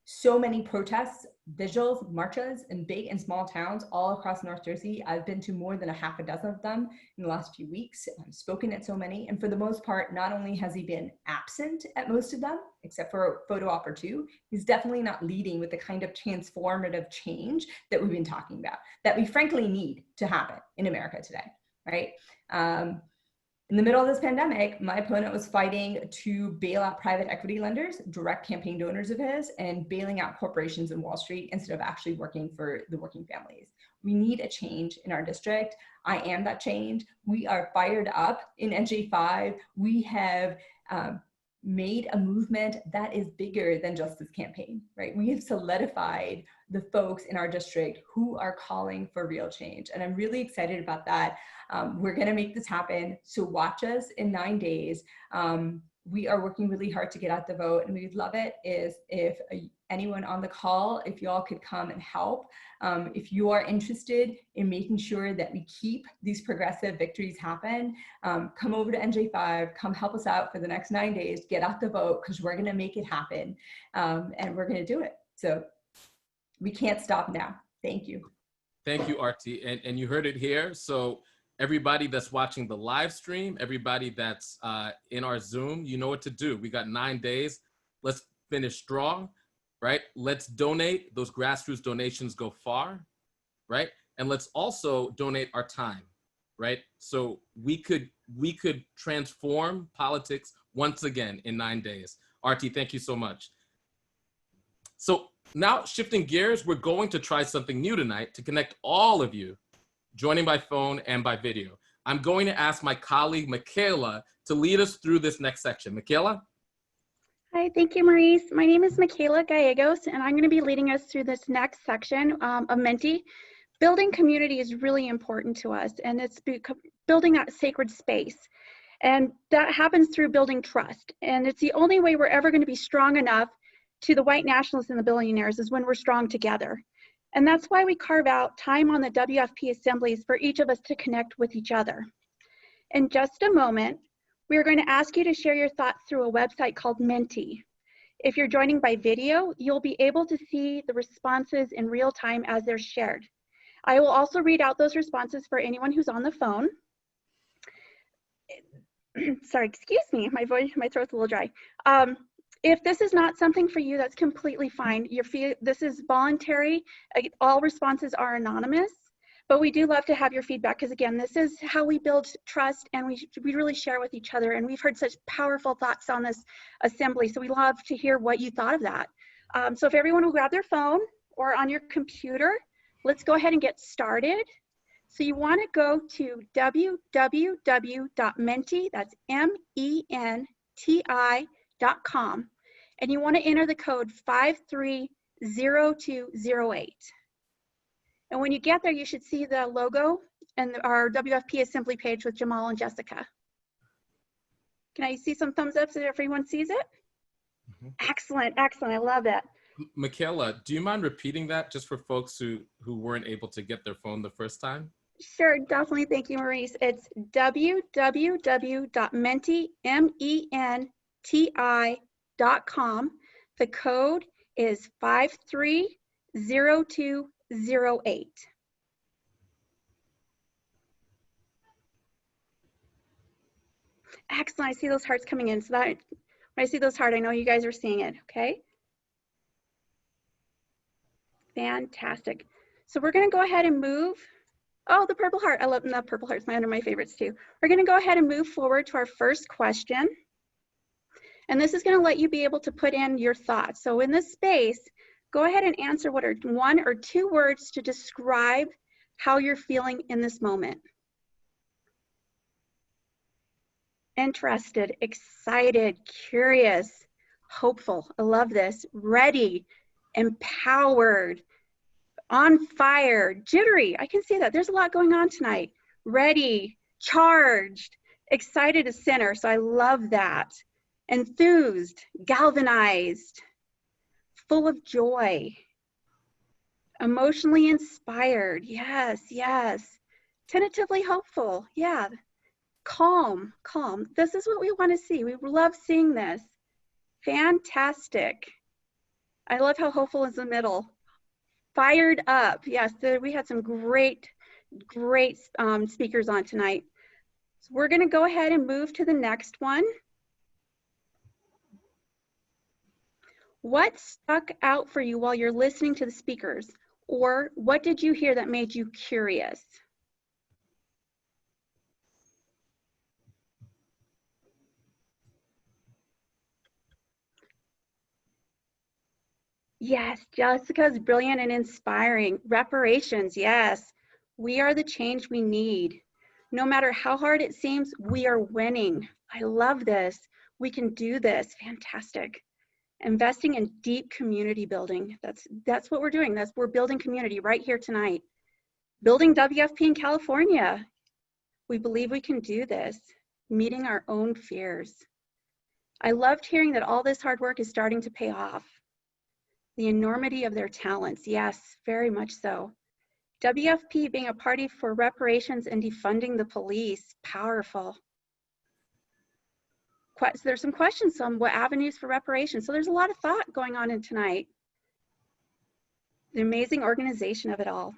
Speaker 4: so many protests, vigils, marches in big and small towns all across North Jersey. I've been to more than a half a dozen of them in the last few weeks. I've spoken at so many. And for the most part, not only has he been absent at most of them, except for a photo op or two, he's definitely not leading with the kind of transformative change that we've been talking about, that we frankly need to happen in America today, right? In the middle of this pandemic, my opponent was fighting to bail out private equity lenders, direct campaign donors of his, and bailing out corporations in Wall Street instead of actually working for the working families. We need a change in our district. I am that change. We are fired up in NJ5. We have made a movement that is bigger than just this campaign, right? We have solidified the folks in our district who are calling for real change. And I'm really excited about that. We're gonna make this happen. So watch us in 9 days. We are working really hard to get out the vote, and we'd love it if anyone on the call, if you all could come and help. If you are interested in making sure that we keep these progressive victories happen, come over to NJ5, come help us out for the next 9 days, get out the vote, because we're gonna make it happen, and we're gonna do it. So we can't stop now. Thank you.
Speaker 1: Thank you, Artie. And you heard it here. So everybody that's watching the live stream, everybody that's in our Zoom, you know what to do. We got 9 days. Let's finish strong, right? Let's donate. Those grassroots donations go far, right? And let's also donate our time, right? So we could transform politics once again in 9 days. Artie, thank you so much. So now shifting gears, we're going to try something new tonight to connect all of you, joining by phone and by video. I'm going to ask my colleague, Michaela, to lead us through this next section. Michaela?
Speaker 5: Hi, thank you, Maurice. My name is Michaela Gallegos, and I'm going to be leading us through this next section of Menti. Building community is really important to us, and it's building that sacred space. And that happens through building trust. And it's the only way we're ever going to be strong enough to the white nationalists and the billionaires is when we're strong together. And that's why we carve out time on the WFP assemblies for each of us to connect with each other. In just a moment, we are going to ask you to share your thoughts through a website called Menti. If you're joining by video, you'll be able to see the responses in real time as they're shared. I will also read out those responses for anyone who's on the phone. Sorry, excuse me, my throat's a little dry. If this is not something for you, that's completely fine. This is voluntary. All responses are anonymous, but we do love to have your feedback because, again, this is how we build trust, and we really share with each other. And we've heard such powerful thoughts on this assembly, so we love to hear what you thought of that. So if everyone will grab their phone or on your computer, let's go ahead and get started. So you want to go to www.menti, that's MENTI.com. And you want to enter the code 530208. And when you get there, you should see the logo and our WFP Assembly page with Jamaal and Jessica. Can I see some thumbs up so that everyone sees it? Mm-hmm. Excellent, excellent, I love it.
Speaker 1: Michaela, do you mind repeating that just for folks who weren't able to get their phone the first time?
Speaker 5: Sure, definitely, thank you, Maurice. It's www.menti.com. The code is 530208. Excellent, I see those hearts coming in. So that when I see those hearts, I know you guys are seeing it, okay? Fantastic. So we're gonna go ahead and move. Oh, the purple heart, I love the purple hearts, one of my favorites too. We're gonna go ahead and move forward to our first question. And this is going to let you be able to put in your thoughts. So in this space, go ahead and answer what are 1 or 2 words to describe how you're feeling in this moment. Interested, excited, curious, hopeful. I love this. Ready, empowered, on fire, jittery. I can see that. There's a lot going on tonight. Ready, charged, excited as sinner. So I love that. Enthused, galvanized, full of joy, emotionally inspired, yes, yes, tentatively hopeful, yeah, calm, calm. This is what we want to see. We love seeing this. Fantastic. I love how hopeful is the middle. Fired up, yes, we had some great speakers on tonight. So we're going to go ahead and move to the next one. What stuck out for you while you're listening to the speakers? Or what did you hear that made you curious? Yes, Jessica's brilliant and inspiring. Reparations, yes. We are the change we need. No matter how hard it seems, we are winning. I love this. We can do this. Fantastic. Investing in deep community building. That's what we're doing. We're building community right here tonight. Building WFP in California. We believe we can do this. Meeting our own fears. I loved hearing that all this hard work is starting to pay off. The enormity of their talents. Yes, very much so. WFP being a party for reparations and defunding the police. Powerful. There's some questions on what avenues for reparations. So there's a lot of thought going on in tonight. The amazing organization of it all.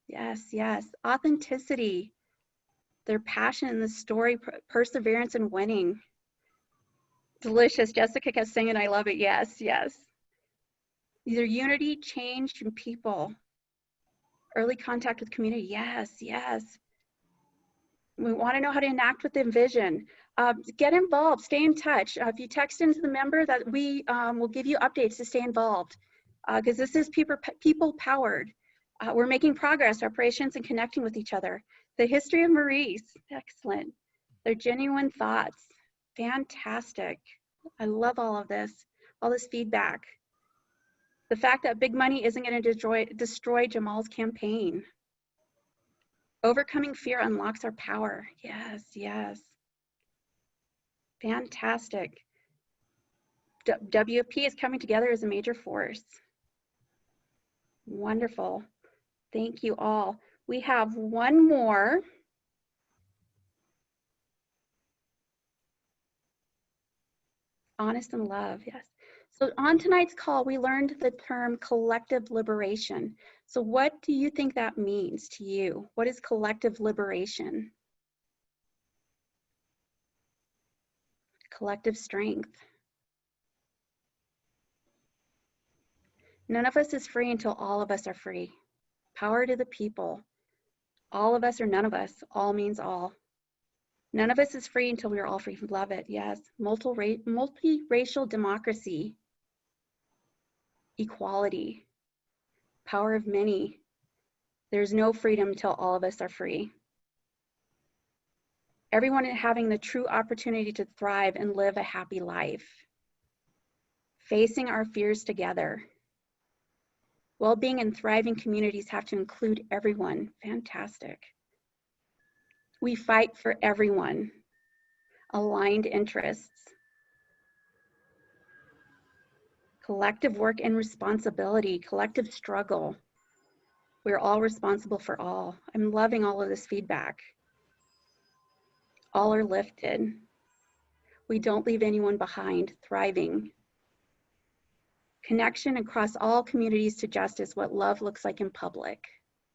Speaker 5: Yes, yes. Authenticity. Their passion in the story, perseverance and winning. Delicious. Jessica kept singing, I love it. Yes, yes. Either unity, change, and people. Early contact with community. Yes, yes. We want to know how to enact with the vision. Get involved, stay in touch. If you text into the member, that we will give you updates to stay involved, because this is people powered. We're making progress, reparations, and connecting with each other. The history of Maurice, excellent. Their genuine thoughts, fantastic. I love all of this, all this feedback. The fact that big money isn't going to destroy Jamaal's campaign. Overcoming fear unlocks our power. Yes, yes. Fantastic. WFP is coming together as a major force. Wonderful. Thank you all. We have one more. Honest and love, yes. So on tonight's call, we learned the term collective liberation. So what do you think that means to you? What is collective liberation? Collective strength. None of us is free until all of us are free. Power to the people. All of us or none of us. All means all. None of us is free until we are all free. Love it, yes. Multiracial democracy. Equality. Power of many. There's no freedom till all of us are free. Everyone having the true opportunity to thrive and live a happy life. Facing our fears together. Well-being and thriving communities have to include everyone. Fantastic. We fight for everyone. Aligned interests. Collective work and responsibility. Collective struggle. We're all responsible for all. I'm loving all of this feedback. All are lifted. We don't leave anyone behind. Thriving. Connection across all communities to justice, what love looks like in public.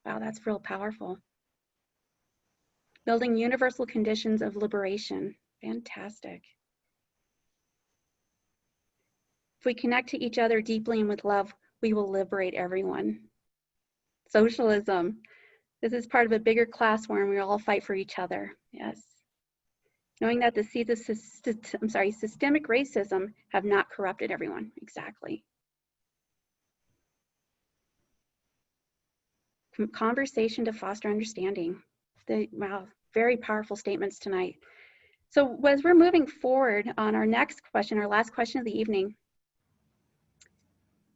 Speaker 5: Wow, that's real powerful. Building universal conditions of liberation. Fantastic. If we connect to each other deeply and with love, we will liberate everyone. Socialism. This is part of a bigger class where we all fight for each other. Yes. Knowing that the seeds of systemic racism have not corrupted everyone. Exactly. Conversation to foster understanding. Wow, very powerful statements tonight. So as we're moving forward on our next question, our last question of the evening,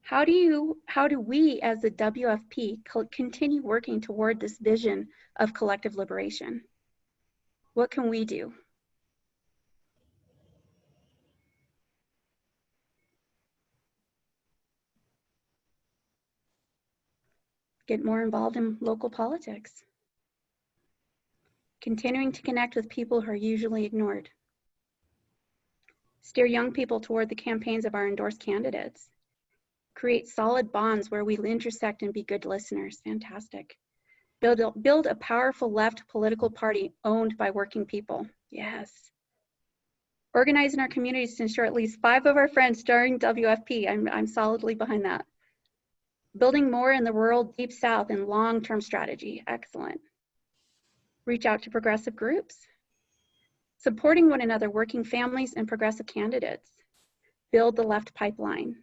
Speaker 5: how do we as the WFP continue working toward this vision of collective liberation? What can we do? Get more involved in local politics. Continuing to connect with people who are usually ignored. Steer young people toward the campaigns of our endorsed candidates. Create solid bonds where we intersect and be good listeners. Fantastic. Build a powerful left political party owned by working people. Yes. Organize in our communities to ensure at least 5 of our friends join WFP. I'm solidly behind that. Building more in the rural Deep South and long-term strategy. Excellent. Reach out to progressive groups. Supporting one another, working families and progressive candidates. Build the left pipeline.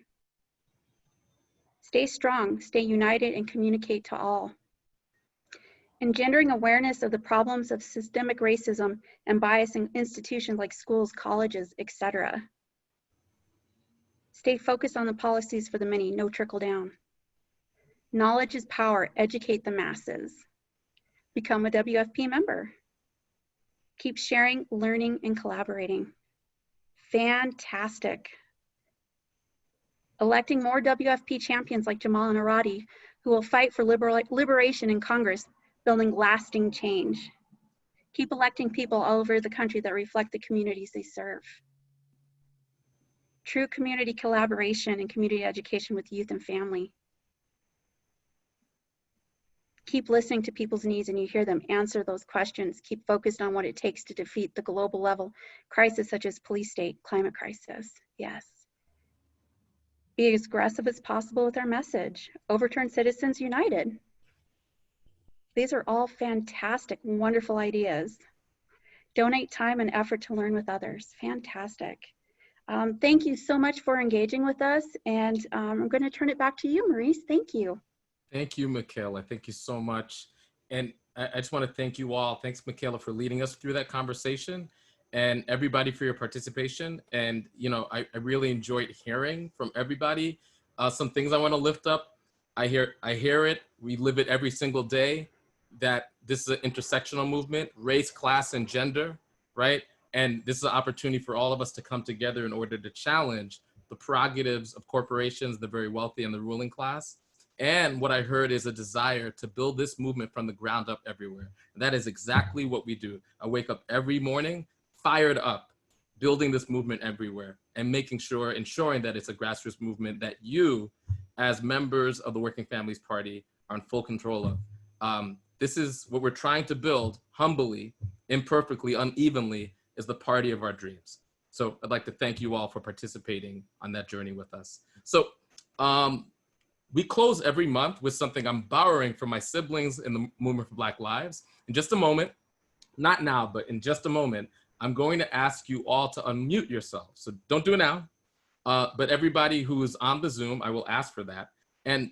Speaker 5: Stay strong, stay united, and communicate to all. Engendering awareness of the problems of systemic racism and bias in institutions like schools, colleges, etc. Stay focused on the policies for the many, no trickle down. Knowledge is power, educate the masses. Become a WFP member. Keep sharing, learning, and collaborating. Fantastic. Electing more WFP champions like Jamaal and Artie, who will fight for liberation in Congress, building lasting change. Keep electing people all over the country that reflect the communities they serve. True community collaboration and community education with youth and family. Keep listening to people's needs and you hear them, answer those questions. Keep focused on what it takes to defeat the global level crisis such as police state, climate crisis. Yes. Be as aggressive as possible with our message. Overturn Citizens United. These are all fantastic, wonderful ideas. Donate time and effort to learn with others. Fantastic. Thank you so much for engaging with us. And I'm going to turn it back to you, Maurice. Thank you.
Speaker 1: Thank you, Michaela. Thank you so much. And I just want to thank you all. Thanks, Michaela, for leading us through that conversation, and everybody for your participation. And, you know, I really enjoyed hearing from everybody. Some things I want to lift up. I hear it. We live it every single day, that this is an intersectional movement, race, class, and gender, right? And this is an opportunity for all of us to come together in order to challenge the prerogatives of corporations, the very wealthy, and the ruling class. And what I heard is a desire to build this movement from the ground up everywhere. And that is exactly what we do. I wake up every morning fired up, building this movement everywhere and ensuring that it's a grassroots movement that you, as members of the Working Families Party, are in full control of. This is what we're trying to build humbly, imperfectly, unevenly, is the party of our dreams. So I'd like to thank you all for participating on that journey with us. So we close every month with something I'm borrowing from my siblings in the Movement for Black Lives. In just a moment, not now, but in just a moment, I'm going to ask you all to unmute yourselves. So don't do it now, but everybody who is on the Zoom, I will ask for that. And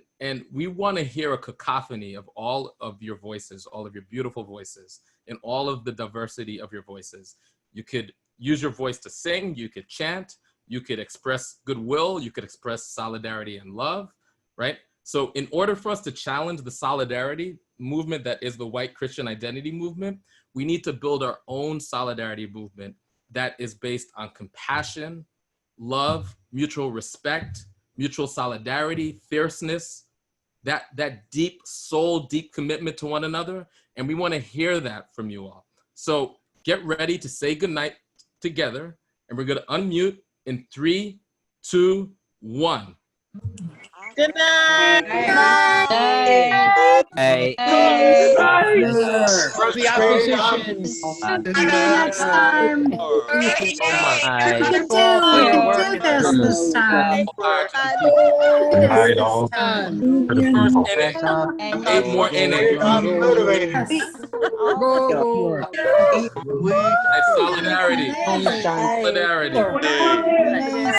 Speaker 1: we want to hear a cacophony of all of your voices, all of your beautiful voices, and all of the diversity of your voices. You could use your voice to sing, you could chant, you could express goodwill, you could express solidarity and love, right? So in order for us to challenge the solidarity movement that is the white Christian identity movement, we need to build our own solidarity movement that is based on compassion, love, mutual respect, mutual solidarity, fierceness, that deep soul, deep commitment to one another. And we want to hear that from you all. So get ready to say goodnight together. And we're going to unmute in 3, 2, 1.
Speaker 6: Good night.
Speaker 4: Good night.
Speaker 7: Hey.
Speaker 6: For the oppositions.
Speaker 8: Next time.
Speaker 7: Hi.
Speaker 8: We can do this time.
Speaker 9: Night all.
Speaker 1: For the first inning, 8 more innings. Solidarity. Solidarity.